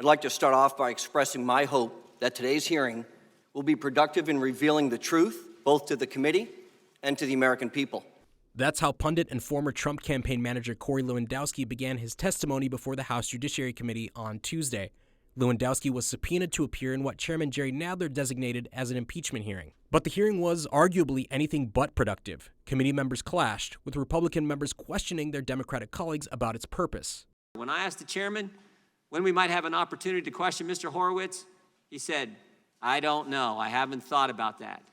I'd like to start off by expressing my hope that today's hearing will be productive in revealing the truth, both to the committee and to the American people. That's how pundit and former Trump campaign manager Corey Lewandowski began his testimony before the House Judiciary Committee on Tuesday. Lewandowski was subpoenaed to appear in what Chairman Jerry Nadler designated as an impeachment hearing. But the hearing was arguably anything but productive. Committee members clashed, with Republican members questioning their Democratic colleagues about its purpose. When I asked the chairman when we might have an opportunity to question Mr. Horowitz, he said, "I don't know. I haven't thought about that."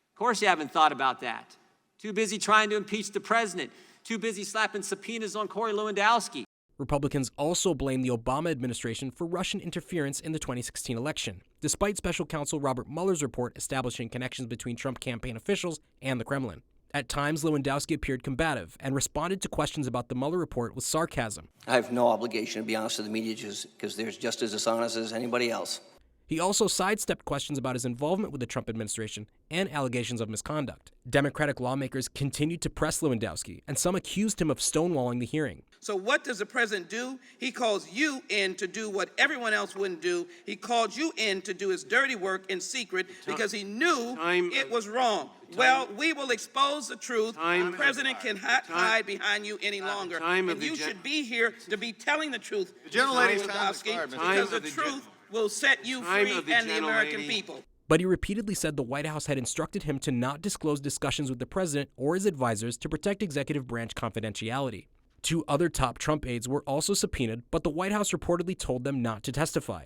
Of course you haven't thought about that. Too busy trying to impeach the president. Too busy slapping subpoenas on Corey Lewandowski. Republicans also blame the Obama administration for Russian interference in the 2016 election, despite special counsel Robert Mueller's report establishing connections between Trump campaign officials and the Kremlin. At times, Lewandowski appeared combative and responded to questions about the Mueller report with sarcasm. I have no obligation to be honest with the media because they're just as dishonest as anybody else. He also sidestepped questions about his involvement with the Trump administration and allegations of misconduct. Democratic lawmakers continued to press Lewandowski, and some accused him of stonewalling the hearing. So what does the president do? He calls you in to do what everyone else wouldn't do. He called you in to do his dirty work in secret because he knew it was wrong. Well, we will expose the truth. The president cannot hide behind you any longer. And you should be here to be telling the truth, Lewandowski, because the truth will set you free and the American people. But he repeatedly said the White House had instructed him to not disclose discussions with the president or his advisors to protect executive branch confidentiality. 2 other top Trump aides were also subpoenaed, but the White House reportedly told them not to testify.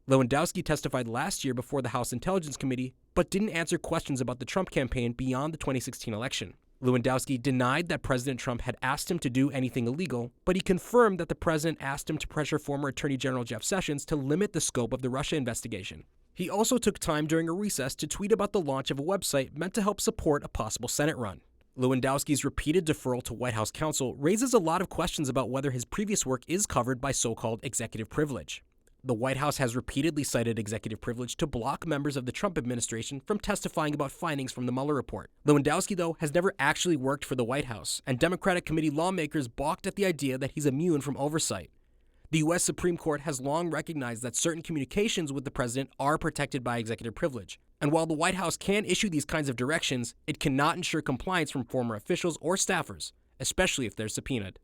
Lewandowski testified last year before the House Intelligence Committee, but didn't answer questions about the Trump campaign beyond the 2016 election. Lewandowski denied that President Trump had asked him to do anything illegal, but he confirmed that the president asked him to pressure former Attorney General Jeff Sessions to limit the scope of the Russia investigation. He also took time during a recess to tweet about the launch of a website meant to help support a possible Senate run. Lewandowski's repeated deferral to White House counsel raises a lot of questions about whether his previous work is covered by so-called executive privilege. The White House has repeatedly cited executive privilege to block members of the Trump administration from testifying about findings from the Mueller report. Lewandowski, though, has never actually worked for the White House, and Democratic committee lawmakers balked at the idea that he's immune from oversight. The U.S. Supreme Court has long recognized that certain communications with the president are protected by executive privilege. And while the White House can issue these kinds of directions, it cannot ensure compliance from former officials or staffers, especially if they're subpoenaed.